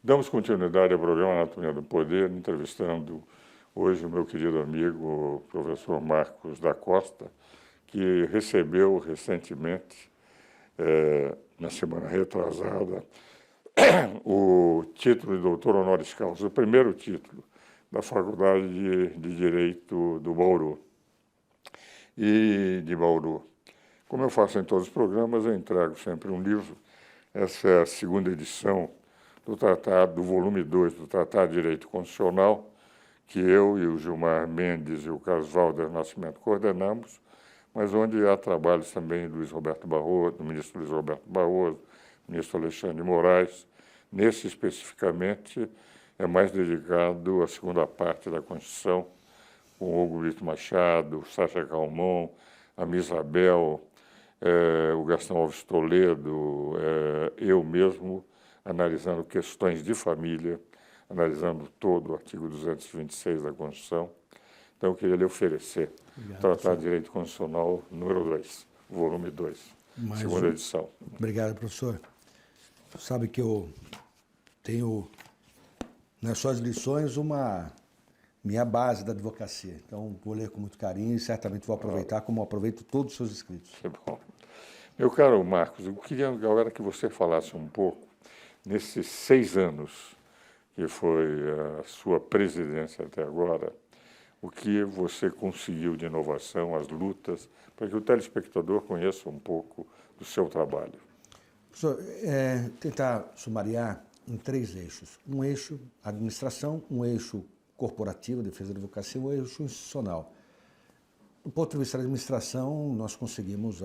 Damos continuidade ao programa Anatomia do Poder, entrevistando hoje o meu querido amigo, o professor Marcos da Costa, que recebeu recentemente, na semana retrasada, o título de doutor honoris causa, o primeiro título da Faculdade de Direito do Bauru. E de Bauru. Como eu faço em todos os programas, eu entrego sempre um livro. Essa é a segunda edição do tratado, do volume 2 do Tratado de Direito Constitucional, que eu e o Gilmar Mendes e o Carlos Valder Nascimento coordenamos, mas onde há trabalhos também do Luiz Roberto Barroso, do ministro Luiz Roberto Barroso, do ministro Alexandre de Moraes. Nesse, especificamente, é mais dedicado à segunda parte da Constituição, com Hugo Brito Machado, Sacha Calmon, a Misabel, o Gastão Alves Toledo, eu mesmo, analisando questões de família, analisando todo o artigo 226 da Constituição. Então, eu queria lhe oferecer o Tratado de Direito Constitucional número 2, volume 2, segunda edição. Obrigado, professor. Sabe que eu tenho nas suas lições uma minha base da advocacia. Então, vou ler com muito carinho e certamente vou aproveitar como aproveito todos os seus escritos. Que bom. Meu caro Marcos, eu queria agora que você falasse um pouco, nesses 6 anos que foi a sua presidência até agora, o que você conseguiu de inovação, as lutas, para que o telespectador conheça um pouco do seu trabalho. Professor, tentar sumariar em 3 eixos. Um eixo administração, um eixo corporativo, defesa da advocacia, e um eixo institucional. Do ponto de vista da administração, nós conseguimos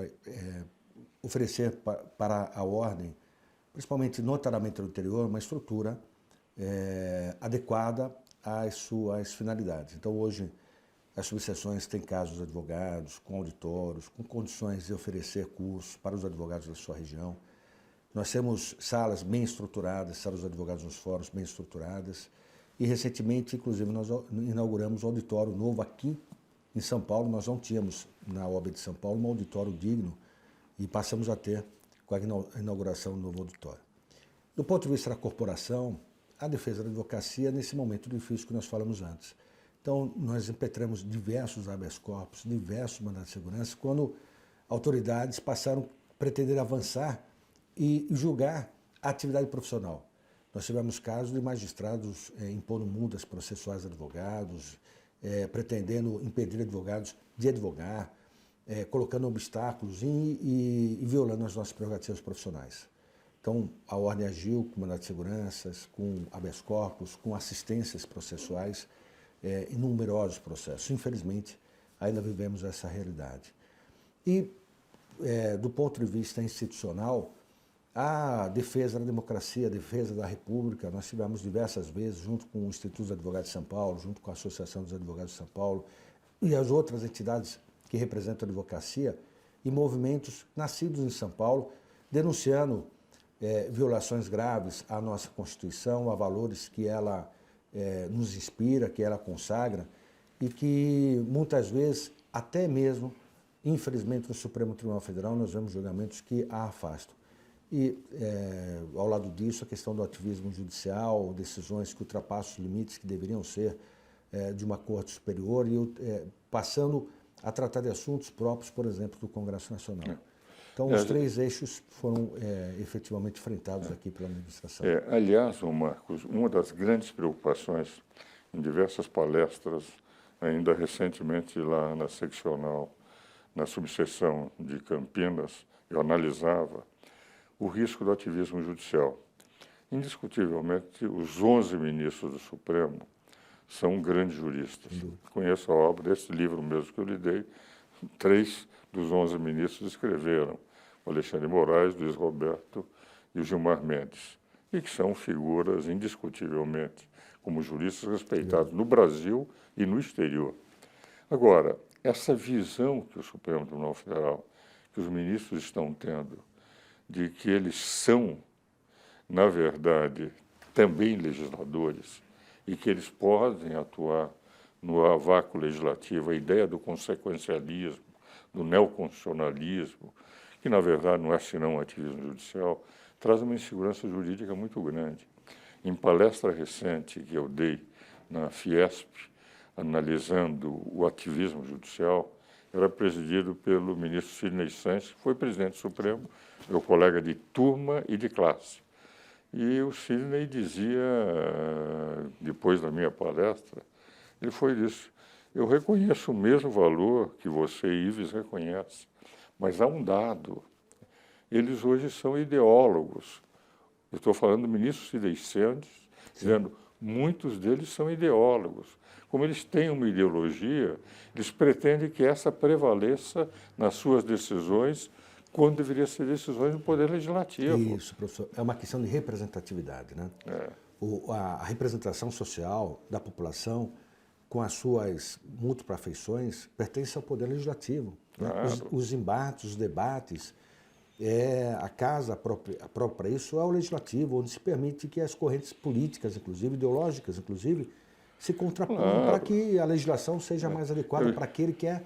oferecer para a ordem, principalmente notariamente no interior, uma estrutura adequada às suas finalidades. Então, hoje, as subseções têm casos de advogados, com auditórios, com condições de oferecer cursos para os advogados da sua região. Nós temos salas bem estruturadas, salas de advogados nos fóruns bem estruturadas. E, recentemente, inclusive, nós inauguramos um auditório novo aqui em São Paulo. Nós não tínhamos, na OAB de São Paulo, um auditório digno e passamos a ter com a inauguração do novo auditório. Do ponto de vista da corporação, a defesa da advocacia nesse momento difícil que nós falamos antes. Então, nós impetramos diversos habeas corpus, diversos mandados de segurança, quando autoridades passaram a pretender avançar e julgar a atividade profissional. Nós tivemos casos de magistrados impondo multas processuais a advogados, pretendendo impedir advogados de advogar, colocando obstáculos e violando as nossas prerrogativas profissionais. Então, a ordem agiu com mandado de seguranças, com habeas corpus, com assistências processuais em numerosos processos. Infelizmente, ainda vivemos essa realidade. E, do ponto de vista institucional, a defesa da democracia, a defesa da República, nós tivemos diversas vezes, junto com o Instituto dos Advogados de São Paulo, junto com a Associação dos Advogados de São Paulo e as outras entidades que representam a advocacia, e movimentos nascidos em São Paulo, denunciando violações graves à nossa Constituição, a valores que ela nos inspira, que ela consagra, e que muitas vezes, até mesmo, infelizmente, no Supremo Tribunal Federal, nós vemos julgamentos que a afastam. E, ao lado disso, a questão do ativismo judicial, decisões que ultrapassam os limites que deveriam ser de uma corte superior e passando a tratar de assuntos próprios, por exemplo, do Congresso Nacional. Então, os 3 eixos foram efetivamente enfrentados aqui pela administração. Aliás, Marcos, uma das grandes preocupações em diversas palestras, ainda recentemente lá na seccional, na subseção de Campinas, eu analisava o risco do ativismo judicial. Indiscutivelmente, os 11 ministros do Supremo são grandes juristas. Conheço a obra desse livro mesmo que eu lhe dei. 3 dos 11 ministros escreveram, o Alexandre de Moraes, Luiz Roberto e o Gilmar Mendes, e que são figuras, indiscutivelmente, como juristas respeitados no Brasil e no exterior. Agora, essa visão que o Supremo Tribunal Federal, que os ministros estão tendo, de que eles são, na verdade, também legisladores e que eles podem atuar no vácuo legislativo, a ideia do consequencialismo, do neoconstitucionalismo, que, na verdade, não é senão um ativismo judicial, traz uma insegurança jurídica muito grande. Em palestra recente que eu dei na Fiesp, analisando o ativismo judicial, era presidido pelo ministro Sidney Sanches, que foi presidente do Supremo, meu colega de turma e de classe. E o Sidney dizia, depois da minha palestra, ele foi disso: eu reconheço o mesmo valor que você, Ives, reconhece, mas há um dado. Eles hoje são ideólogos. Eu estou falando do ministro Sidney Sanches, dizendo muitos deles são ideólogos. Como eles têm uma ideologia, eles pretendem que essa prevaleça nas suas decisões, quando deveria ser decisões do Poder Legislativo. Isso, professor. É uma questão de representatividade, né? A representação social da população, com as suas múltiplas afeições, pertence ao Poder Legislativo. Né? Claro. Os embates, os debates, a casa própria para isso é o Legislativo, onde se permite que as correntes políticas, inclusive, ideológicas, inclusive, se contraponham para que a legislação seja mais adequada para aquele que é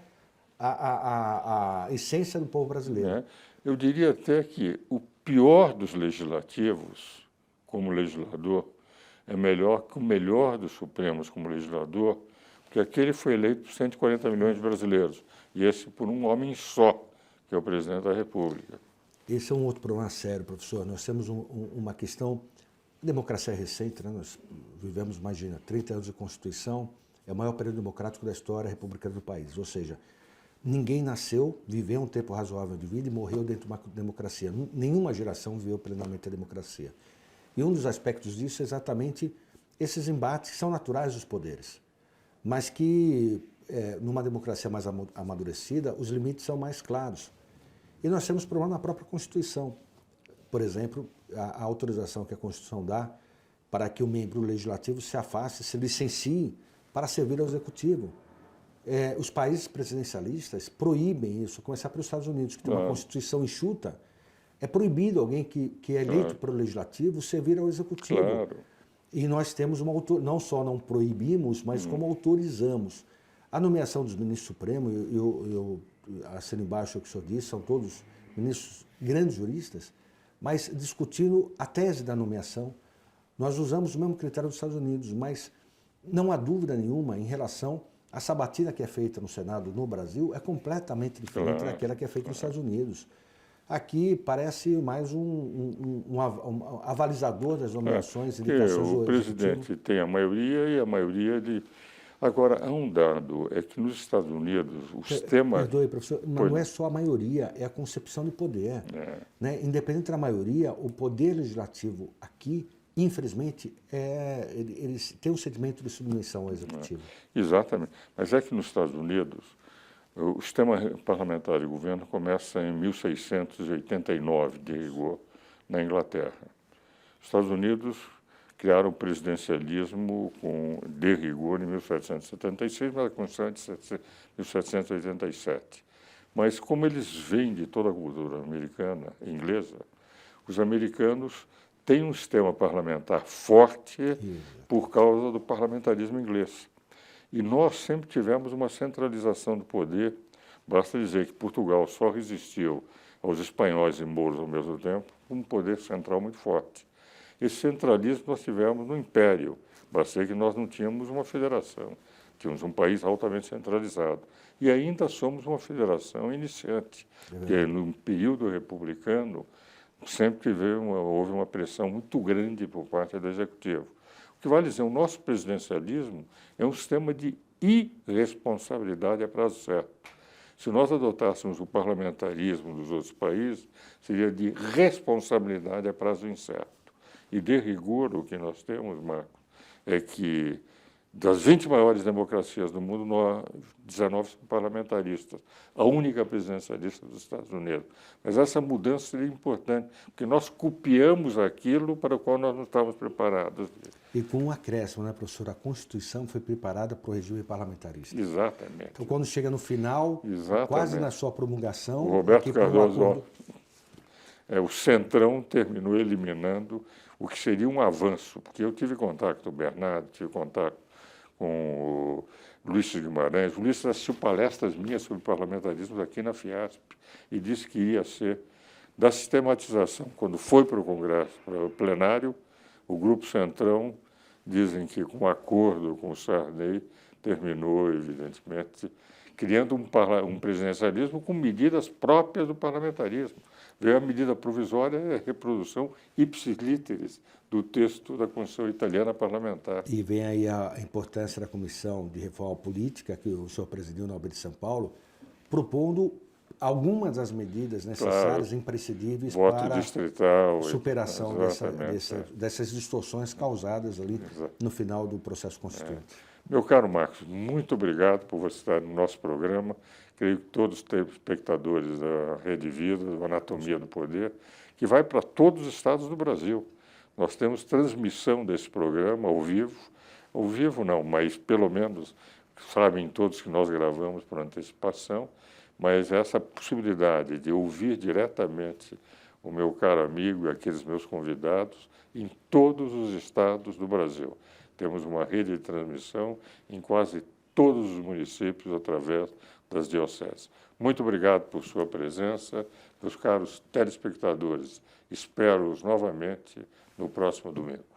a essência do povo brasileiro. Eu diria até que o pior dos legislativos, como legislador, é melhor que o melhor dos Supremos como legislador, porque aquele foi eleito por 140 milhões de brasileiros, e esse por um homem só, que é o presidente da República. Esse é um outro problema sério, professor. Nós temos uma questão, democracia recente, né? Nós vivemos, imagina, 30 anos de Constituição, é o maior período democrático da história republicana do país, ou seja, ninguém nasceu, viveu um tempo razoável de vida e morreu dentro de uma democracia. Nenhuma geração viveu plenamente a democracia. E um dos aspectos disso é exatamente esses embates que são naturais dos poderes, mas que, numa democracia mais amadurecida, os limites são mais claros. E nós temos problema na própria Constituição. Por exemplo, a autorização que a Constituição dá para que o membro legislativo se afaste, se licencie para servir ao Executivo. Os países presidencialistas proíbem isso, a começar pelos Estados Unidos, que tem uma Constituição enxuta. É proibido alguém que é eleito pelo Legislativo servir ao Executivo. Claro. E nós temos não só não proibimos, mas como autorizamos. A nomeação dos ministros supremos, eu assino embaixo o que o senhor disse, são todos ministros grandes juristas, mas discutindo a tese da nomeação, nós usamos o mesmo critério dos Estados Unidos, mas não há dúvida nenhuma em relação à sabatina que é feita no Senado no Brasil, é completamente diferente daquela que é feita nos Estados Unidos. Aqui parece mais um avalizador das nomeações e indicações do O presidente tem a maioria e a maioria de... Agora, há um dado, é que nos Estados Unidos o sistema... Perdoe, professor, mas não é só a maioria, é a concepção de poder. Né? Independente da maioria, o poder legislativo aqui, infelizmente, ele tem um sentimento de submissão ao executivo. Exatamente. Mas é que nos Estados Unidos, o sistema parlamentar de governo começa em 1689, de rigor, na Inglaterra. Os Estados Unidos criaram o presidencialismo de rigor em 1776, mas a Constituição é de 1787. Mas como eles vêm de toda a cultura americana e inglesa, os americanos têm um sistema parlamentar forte por causa do parlamentarismo inglês. E nós sempre tivemos uma centralização do poder. Basta dizer que Portugal só resistiu aos espanhóis e mouros ao mesmo tempo com um poder central muito forte. Esse centralismo nós tivemos no Império, basta dizer que nós não tínhamos uma federação, tínhamos um país altamente centralizado. E ainda somos uma federação iniciante, porque no período republicano sempre houve uma pressão muito grande por parte do Executivo. O que vale dizer, o nosso presidencialismo é um sistema de irresponsabilidade a prazo certo. Se nós adotássemos o parlamentarismo dos outros países, seria de responsabilidade a prazo incerto. E, de rigor, o que nós temos, Marcos, é que das 20 maiores democracias do mundo, 19 são parlamentaristas. A única presidencialista dos Estados Unidos. Mas essa mudança seria importante, porque nós copiamos aquilo para o qual nós não estávamos preparados. E com um acréscimo, né, professor? A Constituição foi preparada para o regime parlamentarista. Exatamente. Então, quando chega no final, quase na sua promulgação... O Roberto Cardoso, o Centrão terminou eliminando o que seria um avanço, porque eu tive contato com o Bernardo, tive contato com o Luiz Guimarães. O Luiz assistiu palestras minhas sobre parlamentarismo aqui na Fiesp e disse que ia ser da sistematização, quando foi para o Congresso, para o plenário, O Grupo Centrão dizem que, com acordo com o Sarney, terminou, evidentemente, criando um presidencialismo com medidas próprias do parlamentarismo. Veio a medida provisória é a reprodução ipsis literis do texto da Constituição italiana parlamentar. E vem aí a importância da Comissão de Reforma Política, que o senhor presidiu na OAB de São Paulo, propondo algumas das medidas necessárias, claro, imprescindíveis voto para distrital, a superação dessas distorções causadas ali no final do processo constituinte. Meu caro Marcos, muito obrigado por você estar no nosso programa. Creio que todos os telespectadores da Rede Vida, do Anatomia do Poder, que vai para todos os estados do Brasil. Nós temos transmissão desse programa ao vivo não, mas pelo menos sabem todos que nós gravamos por antecipação, mas essa possibilidade de ouvir diretamente o meu caro amigo e aqueles meus convidados em todos os estados do Brasil. Temos uma rede de transmissão em quase todos os municípios através das dioceses. Muito obrigado por sua presença, meus caros telespectadores. Espero-os novamente no próximo domingo.